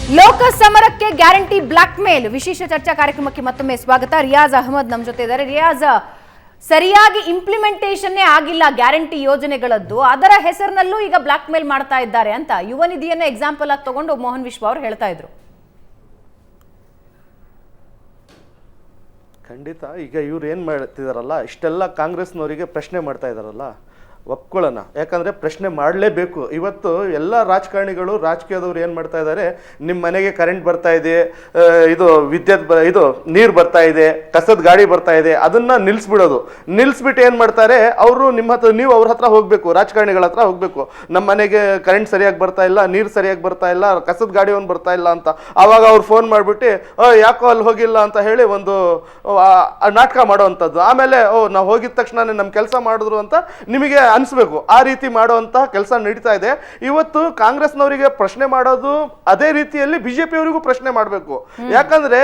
ಲೋಕ ಸಮರಕ್ಕೆ guarantee black mail ವಿಶೇಷ ಚರ್ಚಾ ಕಾರ್ಯಕ್ರಮಕ್ಕೆ ಮತ್ತೊಮ್ಮೆ ಸ್ವಾಗತ. ರಿಯಾಜ್ ಅಹಮದ್ ನಮ್ಮ ಜೊತೆ ಇದ್ದಾರೆ. ರಿಯಾಜ್, ಸರಿಯಾಗಿ ಇಂಪ್ಲಿಮೆಂಟೇಷನ್ನೇ ಆಗಿಲ್ಲ ಗ್ಯಾರಂಟಿ ಯೋಜನೆಗಳದ್ದು, ಅದರ ಹೆಸರಿನಲ್ಲೂ ಈಗ ಬ್ಲಾಕ್ ಮೇಲ್ ಮಾಡ್ತಾ ಇದ್ದಾರೆ ಅಂತ ಯುವ ನಿಧಿಯನ್ನು ಎಕ್ಸಾಂಪಲ್ ಆಗಿ ತಗೊಂಡು ಮೋಹನ್ ವಿಶ್ವ ಅವರು ಹೇಳ್ತಾ ಇದ್ರು. ಖಂಡಿತ ಈಗ ಇವ್ರು ಏನು ಮಾಡ್ತಿದಾರಲ್ಲ, ಇಷ್ಟೆಲ್ಲ ಕಾಂಗ್ರೆಸ್ನವರಿಗೆ ಪ್ರಶ್ನೆ ಮಾಡ್ತಾ ಇದಾರಲ್ಲ, ಒಪ್ಕೊಳ್ಳೋಣ. ಯಾಕಂದರೆ ಪ್ರಶ್ನೆ ಮಾಡಲೇಬೇಕು. ಇವತ್ತು ಎಲ್ಲ ರಾಜಕಾರಣಿಗಳು, ರಾಜಕೀಯದವ್ರು ಏನು ಮಾಡ್ತಾ ಇದ್ದಾರೆ, ನಿಮ್ಮ ಮನೆಗೆ ಕರೆಂಟ್ ಬರ್ತಾ ಇದೆ, ಇದು ಇದು ನೀರು ಬರ್ತಾ ಇದೆ, ಕಸದ ಗಾಡಿ ಬರ್ತಾ ಇದೆ, ಅದನ್ನು ನಿಲ್ಲಿಸ್ಬಿಟ್ಟು ಏನು ಮಾಡ್ತಾರೆ ಅವರು, ನೀವು ಅವ್ರ ಹತ್ರ ಹೋಗಬೇಕು, ರಾಜಕಾರಣಿಗಳ ಹತ್ರ ಹೋಗಬೇಕು. ನಮ್ಮ ಮನೆಗೆ ಕರೆಂಟ್ ಸರಿಯಾಗಿ ಬರ್ತಾ ಇಲ್ಲ, ನೀರು ಸರಿಯಾಗಿ ಬರ್ತಾ ಇಲ್ಲ, ಕಸದ ಗಾಡಿ ಒಂದು ಬರ್ತಾ ಇಲ್ಲ ಅಂತ. ಆವಾಗ ಅವ್ರು ಫೋನ್ ಮಾಡಿಬಿಟ್ಟು ಯಾಕೋ ಅಲ್ಲಿ ಹೋಗಿಲ್ಲ ಅಂತ ಹೇಳಿ ಒಂದು ನಾಟಕ ಮಾಡೋವಂಥದ್ದು. ಆಮೇಲೆ ನಾವು ಹೋಗಿದ ತಕ್ಷಣ ನಮ್ಮ ಕೆಲಸ ಮಾಡಿದ್ರು ಅಂತ ನಿಮಗೆ ಅನ್ಸ್ಬೇಕು. ಆ ರೀತಿ ಮಾಡುವಂತ ಕೆಲಸ ನಡೀತಾ ಇದೆ. ಇವತ್ತು ಕಾಂಗ್ರೆಸ್ನವರಿಗೆ ಪ್ರಶ್ನೆ ಮಾಡೋದು ಅದೇ ರೀತಿಯಲ್ಲಿ ಬಿಜೆಪಿಯವರಿಗೂ ಪ್ರಶ್ನೆ ಮಾಡಬೇಕು. ಯಾಕಂದ್ರೆ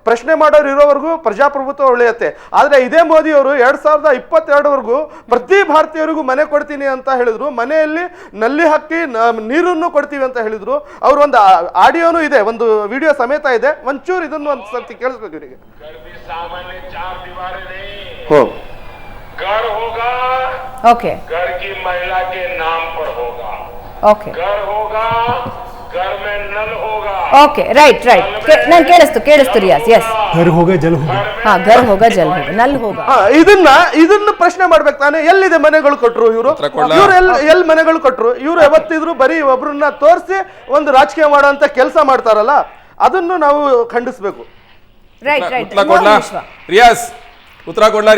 ಪ್ರಶ್ನೆ ಮಾಡೋರು ಇರೋವರೆಗೂ ಪ್ರಜಾಪ್ರಭುತ್ವ ಉಳಿಯುತ್ತೆ. ಆದ್ರೆ ಇದೇ ಮೋದಿ ಅವರು 2022 ಪ್ರತಿ ಭಾರತೀಯರಿಗೂ ಮನೆ ಕೊಡ್ತೀನಿ ಅಂತ ಹೇಳಿದ್ರು, ಮನೆಯಲ್ಲಿ ನಲ್ಲಿ ಹಾಕಿ ನೀರನ್ನು ಕೊಡ್ತೀವಿ ಅಂತ ಹೇಳಿದ್ರು. ಅವ್ರು ಒಂದು ಆಡಿಯೋನು ಇದೆ, ಒಂದು ವಿಡಿಯೋ ಸಮೇತ ಇದೆ. ಒಂಚೂರು ಇದನ್ನು ಒಂದು ಸರ್ತಿ ಕೇಳಿಸ್ಬೇಕು ಇವರಿಗೆ. घर होगा, ओके, घर की महिला के नाम पर होगा, ओके, घर होगा, घर में नल होगा, ओके, राइट ನಾನು ಕೇಳಿಸ್ತು ರಿಯಾಜ್. ಎಸ್, घर होगा जल होगा. ಹಾ, घर होगा जल होगा, नल होगा. ಇದನ್ನ ಪ್ರಶ್ನೆ ಮಾಡ್ಬೇಕು ತಾನೆ. ಎಲ್ಲಿದೆ ಮನೆಗಳು ಕೊಟ್ರು ಇವರು ಎಲ್ಲಿ ಮನೆಗಳು ಕೊಟ್ರು ಇವ್ರು? ಯಾವತ್ತಿದ್ರು ಬರೀ ಒಬ್ರನ್ನ ತೋರಿಸಿ ಒಂದು ರಾಜಕೀಯ ಮಾಡುವಂತ ಕೆಲಸ ಮಾಡ್ತಾರಲ್ಲ, ಅದನ್ನು ನಾವು ಖಂಡಿಸ್ಬೇಕು. ರೈಟ್. ರಿಯಾಜ್, ಉತ್ತರ ಕೊಡ್ಲಾ?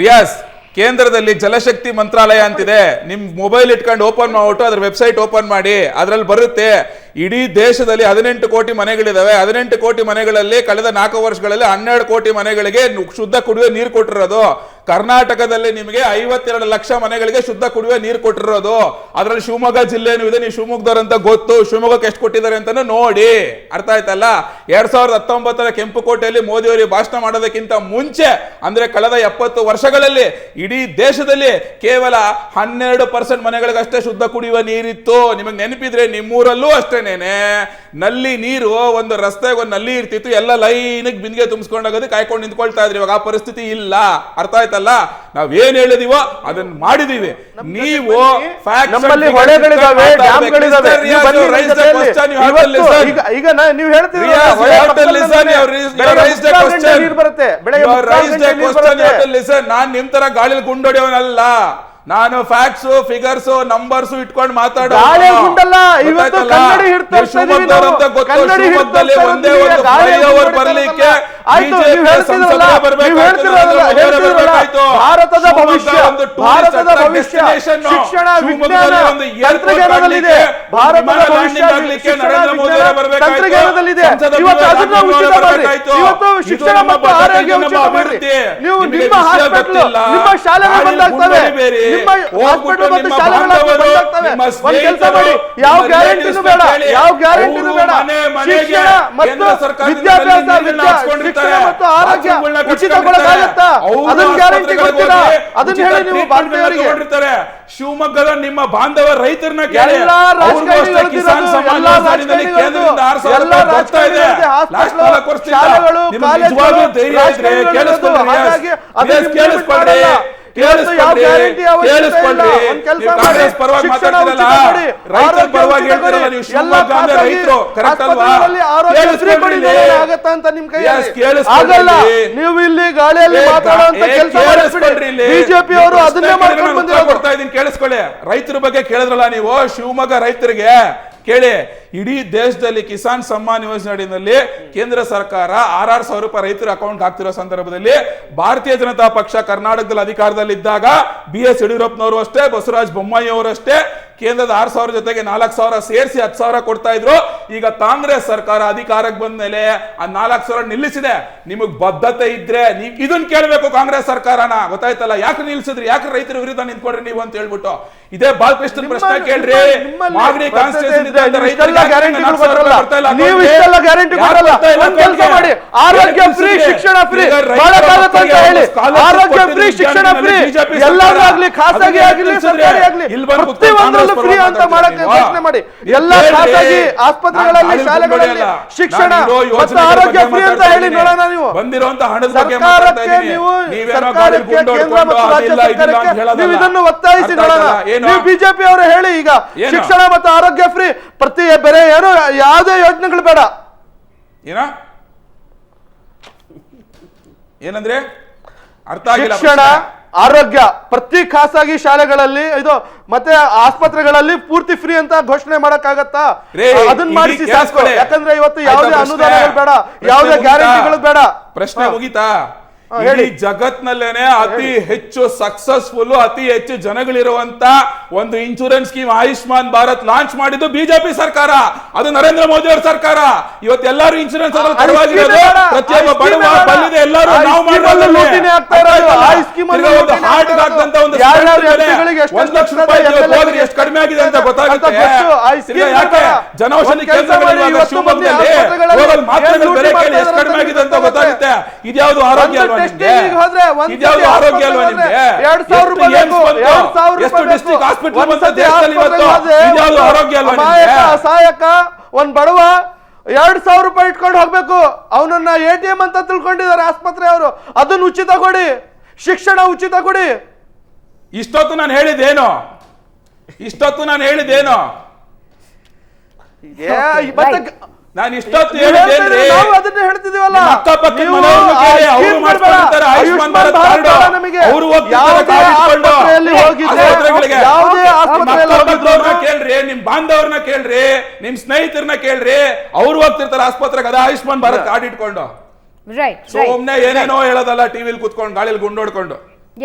ರಿಯಾಜ್, ಕೇಂದ್ರದಲ್ಲಿ ಜಲಶಕ್ತಿ ಮಂತ್ರಾಲಯ ಅಂತಿದೆ. ನಿಮ್ ಮೊಬೈಲ್ ಇಟ್ಕೊಂಡು ಓಪನ್ ಮಾಡ್ಬಿಟ್ಟು ಅದ್ರ ವೆಬ್ಸೈಟ್ ಓಪನ್ ಮಾಡಿ, ಅದ್ರಲ್ಲಿ ಬರುತ್ತೆ ಇಡೀ ದೇಶದಲ್ಲಿ 18 ಕೋಟಿ ಮನೆಗಳಿದಾವೆ. 18 ಕೋಟಿ ಮನೆಗಳಲ್ಲಿ ಕಳೆದ 4 ವರ್ಷಗಳಲ್ಲಿ 12 ಕೋಟಿ ಮನೆಗಳಿಗೆ ಶುದ್ಧ ಕುಡಿಯುವ ನೀರು ಕೊಟ್ಟಿರೋದು. ಕರ್ನಾಟಕದಲ್ಲಿ ನಿಮಗೆ 52 ಲಕ್ಷ ಮನೆಗಳಿಗೆ ಶುದ್ಧ ಕುಡಿಯುವ ನೀರು ಕೊಟ್ಟಿರೋದು. ಅದರಲ್ಲಿ ಶಿವಮೊಗ್ಗ ಜಿಲ್ಲೆನೂ ಇದೆ. ನೀವು ಶಿವಮೊಗ್ಗದವ್ರಂತ ಗೊತ್ತು, ಶಿವಮೊಗ್ಗಕ್ಕೆ ಎಷ್ಟು ಕೊಟ್ಟಿದ್ದಾರೆ ಅಂತಾನು ನೋಡಿ. ಅರ್ಥ ಆಯ್ತಲ್ಲ? 2019 ಕೆಂಪುಕೋಟೆಯಲ್ಲಿ ಮೋದಿ ಅವರಿಗೆ ಭಾಷಣ ಮಾಡೋದಕ್ಕಿಂತ ಮುಂಚೆ, ಅಂದ್ರೆ ಕಳೆದ 70 ವರ್ಷಗಳಲ್ಲಿ ಇಡೀ ದೇಶದಲ್ಲಿ ಕೇವಲ 12% ಮನೆಗಳಿಗಷ್ಟೇ ಶುದ್ಧ ಕುಡಿಯುವ ನೀರಿತ್ತು. ನಿಮಗೆ ನೆನಪಿದ್ರೆ ನಿಮ್ಮೂರಲ್ಲೂ ಅಷ್ಟೇನೇನೆ ನಲ್ಲಿ ನೀರು, ಒಂದು ರಸ್ತೆಗೆ ಒಂದು ನಲ್ಲಿ ಇರ್ತಿತ್ತು, ಎಲ್ಲ ಲೈನಿಗೆ ಬಿಂದಿಗೆ ತುಂಬಿಸ್ಕೊಂಡಾಗದು ಕಾಯ್ಕೊಂಡು ನಿಂತ್ಕೊಳ್ತಾ ಇದ್ರಿ. ಇವಾಗ ಆ ಪರಿಸ್ಥಿತಿ ಇಲ್ಲ. ಅರ್ಥ ಆಯ್ತಲ್ಲ? ನಾವೇನ್ ಹೇಳಿದೀವೋ ಅದನ್ನ ಮಾಡಿದೀವಿ. ನೀವು ನಮ್ಮಲ್ಲಿ ಹೊಳೆಗಳಿದಾವೆ, ಡ್ಯಾಮ್ಗಳಿದಾವೆ. ಈಗ ನೀವು ಹೇಳ್ತೀರಿ ನಾನ್ ನಿಮ್ ತರ ಗಾಳಿಲಿ ಗುಂಡೊಡೆಯವನಲ್ಲ. ನಾನು ಫ್ಯಾಕ್ಟ್ಸ್, ಫಿಗರ್ಸ್, ನಂಬರ್ಸ್ ಇಟ್ಕೊಂಡು ಮಾತಾಡೋ ಬರ್ಲಿಕ್ಕೆ ಭಾರತದ ಭವಿಷ್ಯ, ಶಿಕ್ಷಣ, ವಿಜ್ಞಾನ, ತಂತ್ರಜ್ಞಾನದಲ್ಲಿದೆ. ಭಾರತದ ಭವಿಷ್ಯ ತಂತ್ರಜ್ಞಾನದಲ್ಲಿದೆ. ಇವತ್ತು ಅದನ್ನ ಉಚಿತ ಮಾಡಿ, ಇವತ್ತು ಶಿಕ್ಷಣ ಮತ್ತು ಆರೋಗ್ಯ ಉಚಿತ ಮಾಡಿ. ನೀವು ನಿಮ್ಮ ಹಾಸ್ಪಿಟಲ್, ನಿಮ್ಮ ಶಾಲೆಗಳು ಬಂದಾಗ್ತವೆ, ನಿಮ್ಮ ಹಾಸ್ಪಿಟಲ್ ಮತ್ತು ಶಾಲೆಗಳು ಬಂದಾಗ್ತವೆ. ಒಂದು ಕೆಲಸ ಮಾಡಿ, ಯಾವ ಗ್ಯಾರಂಟಿನೂ ಬೇಡ, ಶಿಕ್ಷಣ ಮತ್ತು ವಿದ್ಯಾಭ್ಯಾಸ, ಶಿಕ್ಷಣ ಮತ್ತು ಆರೋಗ್ಯ ಉಚಿತಗೊಳ್ಳೋದಾಗತ್ತಾ? ಅದನ್ನ ಗ್ಯಾರಂಟಿ ಕೊಡ್ತೀರಾ? ಅದನ್ನ ಹೇಳಿ ನೀವು ಭಾರತೀಯರಿಗೆ. ಶಿವಮೊಗ್ಗದ ನಿಮ್ಮ ಬಾಂಧವ ರೈತರನ್ನ ಕೇಳಿ. ಕಿಸಾನ್ ಸಮ್ಮಾನ್ ಯೋಜನೆಯಿಂದ ಕೇಂದ್ರದಿಂದ 6,000 ರೂಪಾಯಿ ಬರ್ತಾ ಇದೆ. ಶಾಲೆಗಳು, ಕಾಲೇಜುಗಳು, ನೀವು ಇಲ್ಲಿ ಗಾಳಿಯಲ್ಲಿ ಮಾತಾಡುವಂತ ಕೆಲಸ ಬಿಜೆಪಿ ಅವರು ಅದನ್ನೇ ಮಾಡ್ಕೊಂಡು ಬಂದಿರೋ. ಕೇಳಿಸ್ಕೊಳ್ಳಿ, ರೈತರ ಬಗ್ಗೆ ಕೇಳಿದ್ರಲ್ಲ ನೀವು, ಶಿವಮೊಗ್ಗ ರೈತರಿಗೆ ಕೇಳಿ. ಇಡೀ ದೇಶದಲ್ಲಿ ಕಿಸಾನ್ ಸಮ್ಮಾನ್ ಯೋಜನೆ ಅಡಿಯಲ್ಲಿ ಕೇಂದ್ರ ಸರ್ಕಾರ 6,000 ರೂಪಾಯಿ ರೈತರ ಅಕೌಂಟ್ ಹಾಕ್ತಿರೋ ಸಂದರ್ಭದಲ್ಲಿ ಭಾರತೀಯ ಜನತಾ ಪಕ್ಷ ಕರ್ನಾಟಕದಲ್ಲಿ ಅಧಿಕಾರದಲ್ಲಿದ್ದಾಗ BS ಯಡಿಯೂರಪ್ಪನವರು ಅಷ್ಟೇ, ಬಸವರಾಜ ಬೊಮ್ಮಾಯಿ ಅವರು ಅಷ್ಟೇ, ಕೇಂದ್ರದ 6,000 ಜೊತೆಗೆ 4,000 ಸೇರಿಸಿ 10,000 ಕೊಡ್ತಾ ಇದ್ರು. ಈಗ ಕಾಂಗ್ರೆಸ್ ಸರ್ಕಾರ ಅಧಿಕಾರಕ್ಕೆ ಬಂದ ಮೇಲೆ ಆ 4,000 ನಿಲ್ಲಿಸಿದೆ. ನಿಮಗ್ ಬದ್ಧತೆ ಇದ್ರೆ ನೀವು ಇದನ್ನ ಕೇಳಬೇಕು ಕಾಂಗ್ರೆಸ್ ಸರ್ಕಾರನ. ಗೊತ್ತಾಯ್ತಲ್ಲ? ಯಾಕೆ ನಿಲ್ಸಿದ್ರಿ, ಯಾಕೆ ರೈತರ ವಿರುದ್ಧ ನಿಂತ್ಕೊಡ್ರಿ ನೀವು ಅಂತ ಹೇಳ್ಬಿಟ್ಟು. ಇದೇ ಬಾಲಕೃಷ್ಣನ್ ಪ್ರಶ್ನೆ ಕೇಳ್ರಿ. ಮಾಗಡಿ ಕಾನ್ಸ್ಟಿಟ್ಯೂಷನ್ ನೀವು ಇಷ್ಟೆಲ್ಲ ಗ್ಯಾರಂಟಿ ಕೊಡಲ್ಲ. ಕೆಲಸ ಮಾಡಿ, ಆರೋಗ್ಯ ಫ್ರೀ, ಶಿಕ್ಷಣ ಫ್ರೀ ಮಾಡಕ್ಕಾಗತ್ತ ಅಂತ ಹೇಳಿ. ಆರೋಗ್ಯ ಫ್ರೀ, ಶಿಕ್ಷಣ ಫ್ರೀ, ಎಲ್ಲರೂ ಆಗ್ಲಿ, ಖಾಸಗಿ ಆಗ್ಲಿ, ಸರ್ಕಾರಿ ಆಗ್ಲಿ, ಪ್ರತಿಯೊಂದರಲ್ಲೂ ಫ್ರೀ ಅಂತ ಮಾಡಕ್ಕೆ ಯೋಚನೆ ಮಾಡಿ. ಎಲ್ಲ ಖಾಸಗಿ ಆಸ್ಪತ್ರೆ ಆಸ್ಪತ್ರೆಗಳಲ್ಲಿ ಶಾಲೆಗಳಲ್ಲಿ ಶಿಕ್ಷಣ ಮತ್ತು ಆರೋಗ್ಯ ಫ್ರೀ ಅಂತ ಹೇಳಿ ನೋಡೋಣ. ನೀವು ಬಂದಿರುವಂತ ಹಣದ ಬಗ್ಗೆ ಸರ್ಕಾರಕ್ಕೆ ನೀವು ಕೇಂದ್ರ ಮತ್ತು ರಾಜ್ಯ ಸರ್ಕಾರಕ್ಕೆ ನೀವು ಇದನ್ನು ಒತ್ತಾಯಿಸಿ ನೋಡೋಣ. ನೀವು ಬಿಜೆಪಿ ಅವರು ಹೇಳಿ ಈಗ ಶಿಕ್ಷಣ ಮತ್ತು ಆರೋಗ್ಯ ಫ್ರೀ, ಪ್ರತಿ ಬೇರೆ ಏನು ಯಾವುದೇ ಯೋಜನೆಗಳು ಬೇಡ. ಏನಂದ್ರೆ ಅರ್ಥ ಆಗಿಲ್ಲ. ಶಿಕ್ಷಣ ಆರೋಗ್ಯ ಪ್ರತಿ ಖಾಸಗಿ ಶಾಲೆಗಳಲ್ಲಿ ಇದು ಮತ್ತೆ ಆಸ್ಪತ್ರೆಗಳಲ್ಲಿ ಪೂರ್ತಿ ಫ್ರೀ ಅಂತ ಘೋಷಣೆ ಮಾಡಕ್ಕಾಗತ್ತಾ? ಅದನ್ನ ಮಾಡಿಸಿ ಸಾಕು. ಯಾಕಂದ್ರೆ ಇವತ್ತು ಯಾವುದೇ ಅನುದಾನಗಳು ಬೇಡ, ಯಾವುದೇ ಗ್ಯಾರಂಟಿಗಳು ಬೇಡ. ಪ್ರಶ್ನೆ ಮುಗಿತಾ? ಇಡೀ ಜಗತ್ನಲ್ಲೇನೆ ಅತಿ ಹೆಚ್ಚು ಸಕ್ಸಸ್ಫುಲ್, ಅತಿ ಹೆಚ್ಚು ಜನಗಳಿರುವಂತ ಒಂದು insurance scheme Ayushman Bharat launch ಮಾಡಿದ್ದು ಬಿಜೆಪಿ ಸರ್ಕಾರ, ಅದು ನರೇಂದ್ರ ಮೋದಿ ಅವರ ಸರ್ಕಾರ. ಇವತ್ತು ಎಲ್ಲರೂ ಇನ್ಶೂರೆನ್ಸ್ ಪ್ರತಿಯೊಬ್ಬ ಬಡವ ಬಲ್ಲಿದೆ ಎಲ್ಲರೂ ನಾವು ಹಾರ್ಟ್ ಒಂದು ₹1 ಲಕ್ಷ ಹೋದ್ರೆ ಎಷ್ಟು ಕಡಿಮೆ ಆಗಿದೆ ಅಂತ ಗೊತ್ತಾಗುತ್ತೆ. ಜನೌಷಧಿ ಕೇಂದ್ರಗಳಲ್ಲಿ ಶಿವಮೊಗ್ಗದಲ್ಲಿ ಮಾತ್ರೆಗಳು ಬೆಲೆ ಕೇಳಿ ಎಷ್ಟು ಕಡಿಮೆ ಆಗಿದೆ ಅಂತ ಗೊತ್ತಾಗುತ್ತೆ. ಇದ್ಯಾವುದು ಆರೋಗ್ಯ ಅಲ್ವಾ? ಆರೋಗ್ಯ ಅಲ್ವಾ ನಿಮ್ಗೆ? 2000 ರೂಪಾಯಿ ಎಷ್ಟು ಡಿಸ್ಟ್ರಿಕ್ಟ್ ಹಾಸ್ಪಿಟಲ್ ಬಂತ ದೇಶದಲ್ಲಿ ಇವತ್ತು? ಇದ್ಯಾವುದು ಆರೋಗ್ಯ ಅಲ್ವಾ ನಿಮ್ಗೆ? ಸಹಾಯಕ ಒಂದ್ ಬಡವ 2000 ರೂಪಾಯಿ ಇಟ್ಕೊಂಡು ಹೋಗ್ಬೇಕು, ಅವನನ್ನ ATM ಅಂತ ತಿಳ್ಕೊಂಡಿದ್ದಾರೆ ಆಸ್ಪತ್ರೆ ಅವರು. ಅದನ್ನ ಉಚಿತ ಕೊಡಿ, ಶಿಕ್ಷಣ ಉಚಿತ ಕೊಡಿ. ಇಷ್ಟೊತ್ತು ನಾನು ಹೇಳಿದ್ದೇನು? ನಾನು ಇಷ್ಟೊತ್ತು ಹೇಳಿದ್ದೇನ್ರಿ? ನಾವು ಅದನ್ನ ಹೇಳ್ತಿದೀವಲ್ಲ, ಅಕ್ಕಪಕ್ಕ ಮನೆಯವ್ರನ್ನು ಕೇಳಿ, ಅವರು ಮಾಡ್ಕೊಂಡಿರ್ತಾರೆ ಆಯುಷ್ಮಾನ್ ಭಾರತ್ ಕಾರ್ಡ್, ಅವರು ಕೇಳ್ರಿ, ನಿಮ್ ಬಾಂಧವ್ರನ್ನ ಕೇಳ್ರಿ, ನಿಮ್ ಸ್ನೇಹಿತರನ್ನ ಕೇಳ್ರಿ, ಅವ್ರು ಹೋಗ್ತಿರ್ತಾರೆ ಆಸ್ಪತ್ರೆಗೆ, ಅದ ಆಯುಷ್ಮಾನ್ ಭಾರತ್ ಕಾರ್ಡ್ ಇಟ್ಕೊಂಡು. ಸುಮ್ನೆ ಏನೇನೋ ಹೇಳೋದಲ್ಲ ಟಿವಿಲಿ ಕುತ್ಕೊಂಡು ಗಾಳಿಲಿ ಗುಂಡೋಡ್ಕೊಂಡು.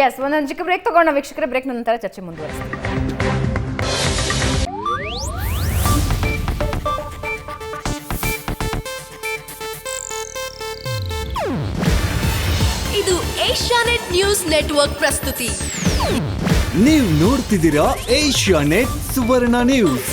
ಎಸ್, ಒಂದೊಂದು ಚಿಕ್ಕ ಬ್ರೇಕ್ ತಗೊಂಡ ವೀಕ್ಷಕರ, ಬ್ರೇಕ್ ನಂತರ ಚರ್ಚೆ ಮುಂದುವರಿಸ್ತೀವಿ. ಇದು ಏಷ್ಯಾನೆಟ್ ನ್ಯೂಸ್ ನೆಟ್ವರ್ಕ್ ಪ್ರಸ್ತುತಿ. ನೀವು ನೋಡ್ತಿದ್ದೀರಾ ಏಷ್ಯಾನೆಟ್ ಸುವರ್ಣ ನ್ಯೂಸ್.